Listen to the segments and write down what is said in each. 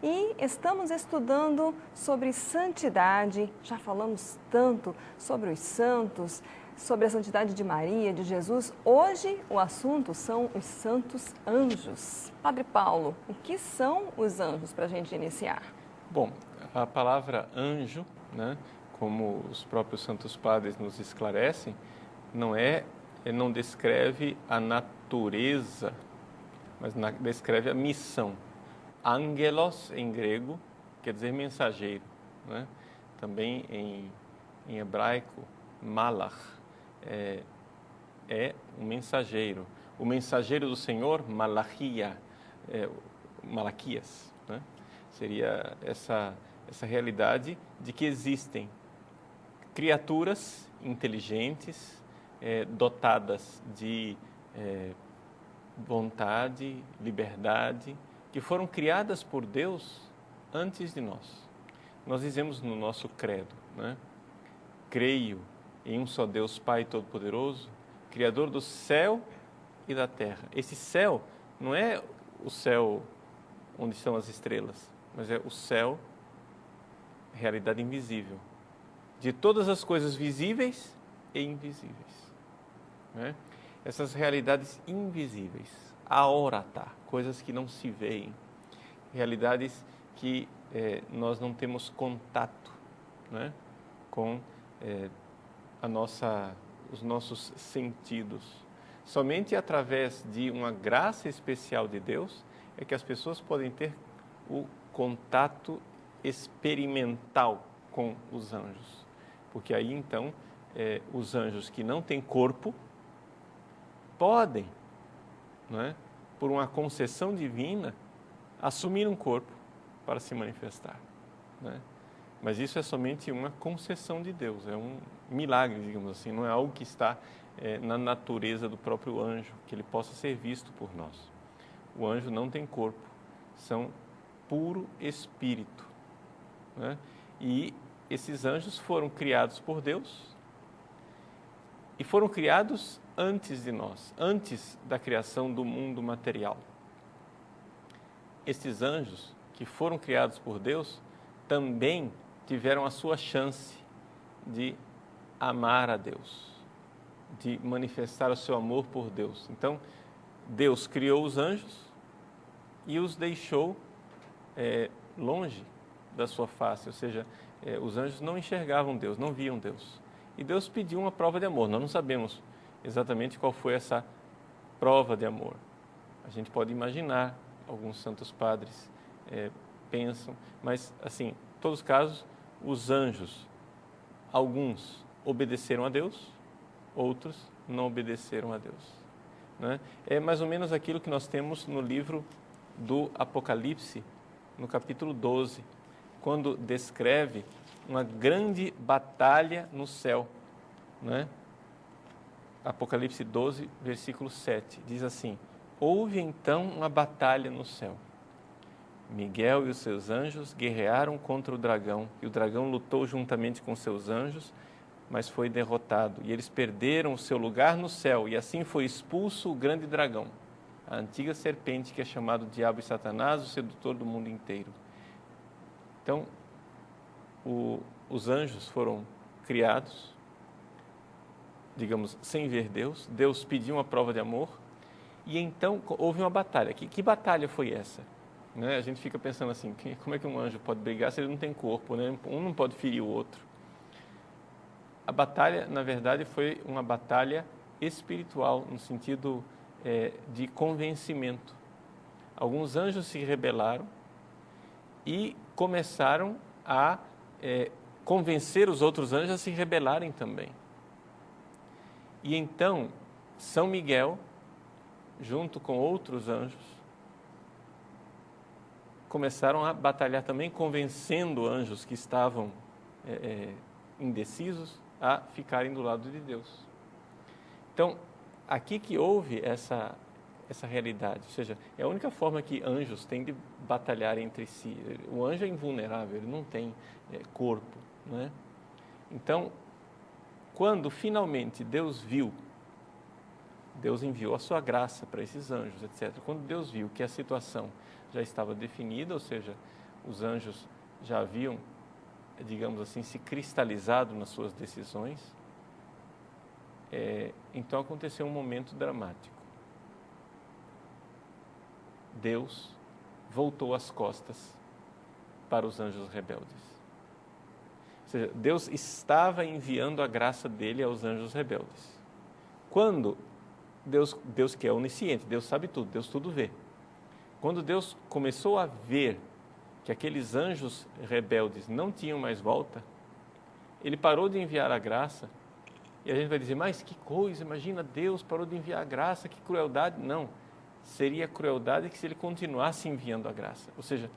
E estamos estudando sobre santidade, já falamos tanto sobre os santos, sobre a santidade de Maria, de Jesus. Hoje o assunto são os santos anjos. Padre Paulo, o que são os anjos para a gente iniciar? Bom, a palavra anjo, né, como os próprios santos padres nos esclarecem, não descreve a natureza, mas descreve a missão. Angelos, em grego, quer dizer mensageiro, né? Também em hebraico, malach, é um mensageiro. O mensageiro do Senhor, malachia, Malaquias, né? Seria essa realidade de que existem criaturas inteligentes, dotadas de vontade, liberdade, que foram criadas por Deus antes de nós. Nós dizemos no nosso credo, né? Creio em um só Deus Pai Todo-Poderoso, Criador do céu e da terra. Esse céu não é o céu onde estão as estrelas, mas é o céu, realidade invisível, de todas as coisas visíveis e invisíveis, né? Essas realidades invisíveis, aorata, coisas que não se veem, realidades que nós não temos contato, né, com os nossos sentidos. Somente através de uma graça especial de Deus é que as pessoas podem ter o contato experimental com os anjos. Porque aí, então, os anjos que não têm corpo podem, não é, por uma concessão divina, assumir um corpo para se manifestar, né? Mas isso é somente uma concessão de Deus, é um milagre, digamos assim, não é algo que está na natureza do próprio anjo, que ele possa ser visto por nós. O anjo não tem corpo, são puro espírito, né? E esses anjos foram criados por Deus e foram criados antes de nós, antes da criação do mundo material. Estes anjos que foram criados por Deus também tiveram a sua chance de amar a Deus, de manifestar o seu amor por Deus. Então, Deus criou os anjos e os deixou longe da sua face, ou seja, os anjos não enxergavam Deus, não viam Deus. E Deus pediu uma prova de amor. Nós não sabemos exatamente qual foi essa prova de amor. A gente pode imaginar, alguns santos padres pensam, mas assim, em todos os casos, os anjos, alguns obedeceram a Deus, outros não obedeceram a Deus, né? É mais ou menos aquilo que nós temos no livro do Apocalipse, no capítulo 12, quando descreve uma grande batalha no céu, né? Apocalipse 12, versículo 7, diz assim: houve então uma batalha no céu. Miguel e os seus anjos guerrearam contra o dragão, e o dragão lutou juntamente com seus anjos, mas foi derrotado, e eles perderam o seu lugar no céu, e assim foi expulso o grande dragão, a antiga serpente que é chamado Diabo e Satanás, o sedutor do mundo inteiro. Então, os anjos foram criados, digamos, sem ver Deus. Deus pediu uma prova de amor e então houve uma batalha. Que batalha foi essa? Né? A gente fica pensando assim, como é que um anjo pode brigar se ele não tem corpo, né? Um não pode ferir o outro. A batalha, na verdade, foi uma batalha espiritual, no sentido de convencimento. Alguns anjos se rebelaram e começaram a convencer os outros anjos a se rebelarem também. E então, São Miguel, junto com outros anjos, começaram a batalhar também, convencendo anjos que estavam indecisos a ficarem do lado de Deus. Então, aqui que houve essa realidade, ou seja, é a única forma que anjos têm de batalhar entre si. O anjo é invulnerável, ele não tem corpo, né? Então, quando finalmente Deus enviou a sua graça para esses anjos, etc. Quando Deus viu que a situação já estava definida, ou seja, os anjos já haviam, digamos assim, se cristalizado nas suas decisões. Então aconteceu um momento dramático. Deus voltou as costas para os anjos rebeldes. Ou seja, Deus estava enviando a graça dele aos anjos rebeldes. Quando Deus que é onisciente, Deus sabe tudo, Deus tudo vê. Quando Deus começou a ver que aqueles anjos rebeldes não tinham mais volta, ele parou de enviar a graça. E a gente vai dizer, mas que coisa, imagina, Deus parou de enviar a graça, que crueldade. Não, seria crueldade que se ele continuasse enviando a graça. Ou seja,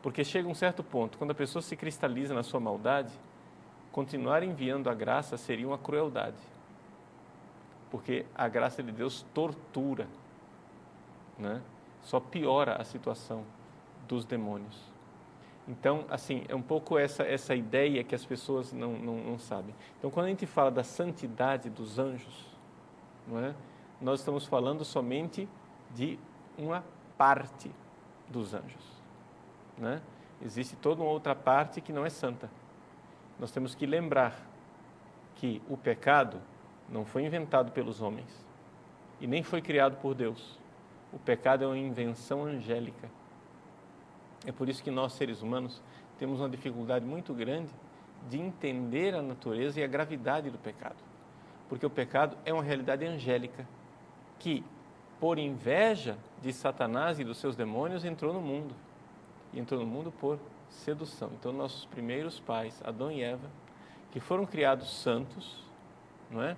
porque chega um certo ponto, quando a pessoa se cristaliza na sua maldade, continuar enviando a graça seria uma crueldade. Porque a graça de Deus tortura, né? Só piora a situação dos demônios. Então, assim, é um pouco essa ideia que as pessoas não sabem. Então, quando a gente fala da santidade dos anjos, não é? Nós estamos falando somente de uma parte dos anjos, né? Existe toda uma outra parte que não é santa. Nós temos que lembrar que o pecado não foi inventado pelos homens e nem foi criado por Deus. O pecado é uma invenção angélica. É por isso que nós, seres humanos, temos uma dificuldade muito grande de entender a natureza e a gravidade do pecado. Porque o pecado é uma realidade angélica que, por inveja de Satanás e dos seus demônios, entrou no mundo. E entrou no mundo por sedução. Então, nossos primeiros pais, Adão e Eva, que foram criados santos, não é?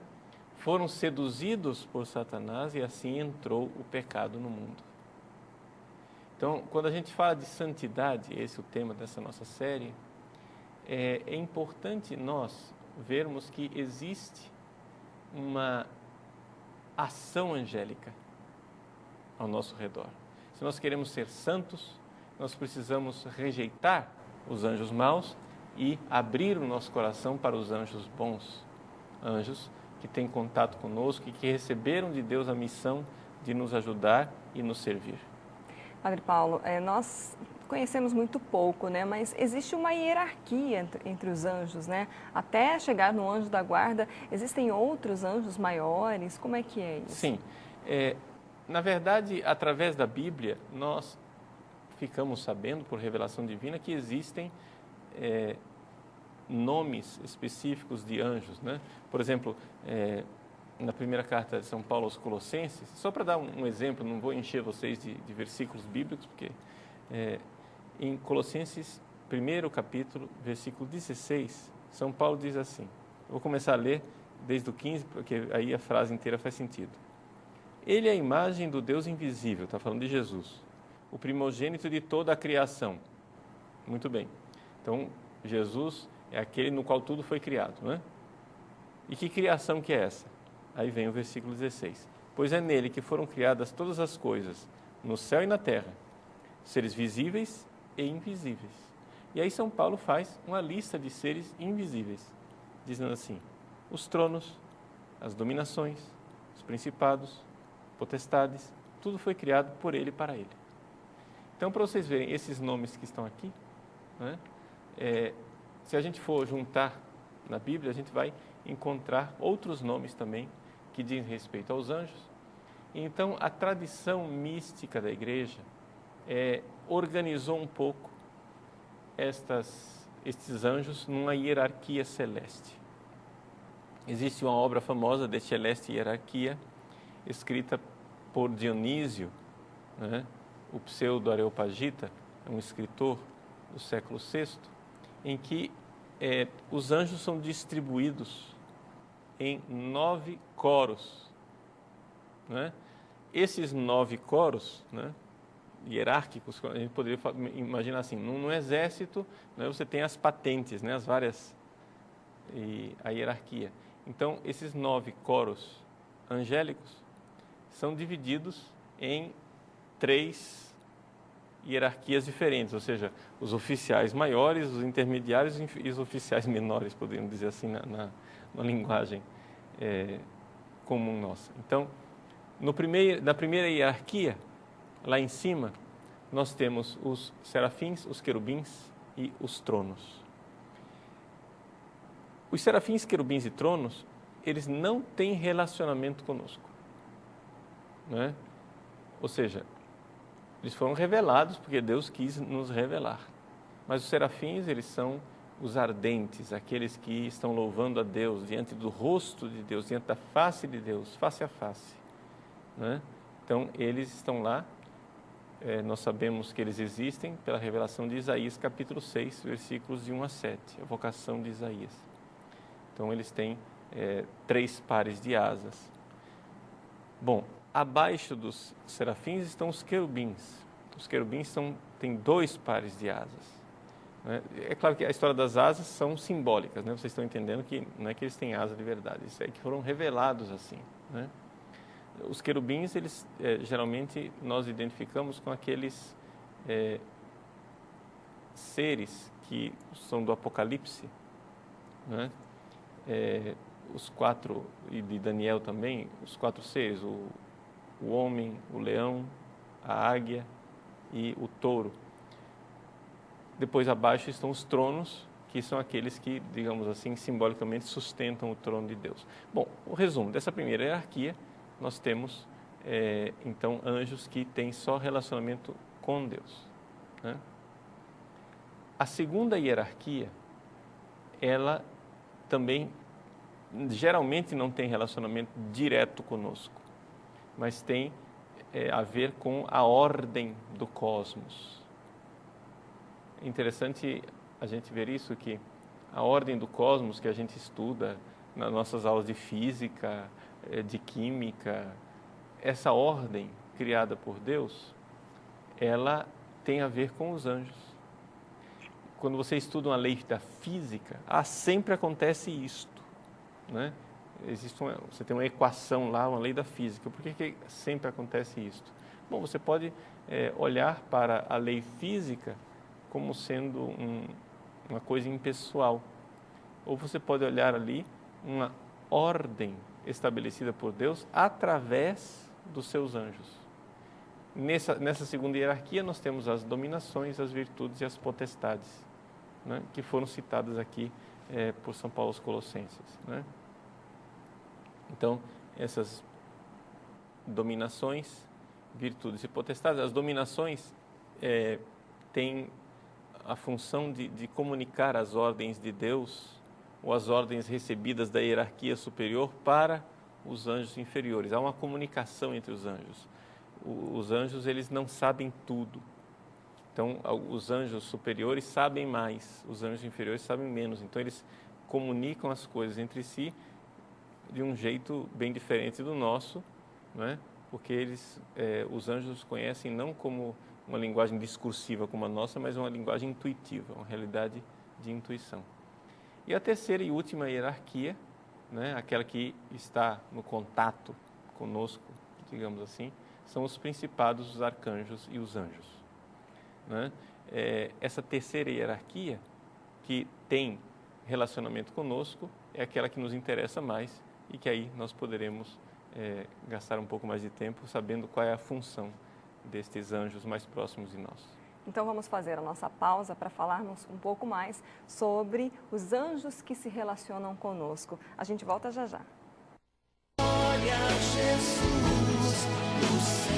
Foram seduzidos por Satanás e assim entrou o pecado no mundo. Então, quando a gente fala de santidade, esse é o tema dessa nossa série, é importante nós vermos que existe uma ação angélica ao nosso redor. Se nós queremos ser santos, nós precisamos rejeitar os anjos maus e abrir o nosso coração para os anjos bons, anjos que têm contato conosco e que receberam de Deus a missão de nos ajudar e nos servir. Padre Paulo, nós conhecemos muito pouco, né? Mas existe uma hierarquia entre os anjos, né? Até chegar no anjo da guarda, existem outros anjos maiores? Como é que é isso? Sim. Na verdade, através da Bíblia, nós ficamos sabendo, por revelação divina, que existem nomes específicos de anjos, né? Por exemplo, na primeira carta de São Paulo aos Colossenses, só para dar um exemplo, não vou encher vocês de versículos bíblicos, porque em Colossenses, 1º capítulo, versículo 16, São Paulo diz assim, eu vou começar a ler desde o 15, porque aí a frase inteira faz sentido. Ele é a imagem do Deus invisível, está falando de Jesus, o primogênito de toda a criação. Muito bem. Então, Jesus é aquele no qual tudo foi criado, não é? E que criação que é essa? Aí vem o versículo 16. Pois é nele que foram criadas todas as coisas, no céu e na terra, seres visíveis e invisíveis. E aí São Paulo faz uma lista de seres invisíveis, dizendo assim, os tronos, as dominações, os principados, potestades, tudo foi criado por ele e para ele. Então, para vocês verem esses nomes que estão aqui, né, se a gente for juntar na Bíblia, a gente vai encontrar outros nomes também que dizem respeito aos anjos. Então, a tradição mística da Igreja organizou um pouco estes anjos numa hierarquia celeste. Existe uma obra famosa de Celeste Hierarquia, escrita por Dionísio, né? O pseudo-areopagita, um escritor do século VI, em que os anjos são distribuídos em 9 coros, né? Esses 9 coros, né, hierárquicos, a gente poderia imaginar assim, num exército, né, você tem as patentes, né, as várias, e a hierarquia. Então, esses 9 coros angélicos são divididos em 3 hierarquias diferentes, ou seja, os oficiais maiores, os intermediários e os oficiais menores, podemos dizer assim, na linguagem comum nossa. Então, na primeira hierarquia, lá em cima, nós temos os serafins, os querubins e os tronos. Os serafins, querubins e tronos, eles não têm relacionamento conosco, não é? Ou seja, eles foram revelados porque Deus quis nos revelar. Mas os serafins, eles são os ardentes, aqueles que estão louvando a Deus diante do rosto de Deus, diante da face de Deus, face a face, né? Então, eles estão lá, nós sabemos que eles existem pela revelação de Isaías, capítulo 6, versículos de 1 a 7, a vocação de Isaías. Então, eles têm 3 pares de asas. Bom, abaixo dos serafins estão os querubins. Os querubins têm 2 pares de asas. É claro que a história das asas são simbólicas, né? Vocês estão entendendo que não é que eles têm asa de verdade, isso é que foram revelados assim, né? Os querubins, eles geralmente nós identificamos com aqueles seres que são do Apocalipse, né? Os 4, e de Daniel também, os 4 seres, o homem, o leão, a águia e o touro. Depois abaixo estão os tronos, que são aqueles que, digamos assim, simbolicamente sustentam o trono de Deus. Bom, o resumo dessa primeira hierarquia, nós temos, então, anjos que têm só relacionamento com Deus, né? A segunda hierarquia, ela também, geralmente não tem relacionamento direto conosco, mas tem a ver com a ordem do cosmos. É interessante a gente ver isso, que a ordem do cosmos que a gente estuda nas nossas aulas de física, de química, essa ordem criada por Deus, ela tem a ver com os anjos. Quando você estuda uma lei da física, sempre acontece isto, né? Você tem uma equação lá, uma lei da física. Por que sempre acontece isto? Bom, você pode olhar para a lei física como sendo uma coisa impessoal. Ou você pode olhar ali uma ordem estabelecida por Deus através dos seus anjos. Nessa segunda hierarquia, nós temos as dominações, as virtudes e as potestades, né, que foram citadas aqui por São Paulo aos Colossenses, né? Então, essas dominações, virtudes e potestades, as dominações têm a função de comunicar as ordens de Deus ou as ordens recebidas da hierarquia superior para os anjos inferiores. Há uma comunicação entre os anjos. Os anjos, eles não sabem tudo. Então, os anjos superiores sabem mais, os anjos inferiores sabem menos. Então, eles comunicam as coisas entre si de um jeito bem diferente do nosso, né? Porque os anjos conhecem não como uma linguagem discursiva como a nossa, mas uma linguagem intuitiva, uma realidade de intuição. E a terceira e última hierarquia, né, aquela que está no contato conosco, digamos assim, são os principados, os arcanjos e os anjos, né? Essa terceira hierarquia, que tem relacionamento conosco, é aquela que nos interessa mais e que aí nós poderemos gastar um pouco mais de tempo sabendo qual é a função destes anjos mais próximos de nós. Então vamos fazer a nossa pausa para falarmos um pouco mais sobre os anjos que se relacionam conosco. A gente volta já já. Olha Jesus no céu.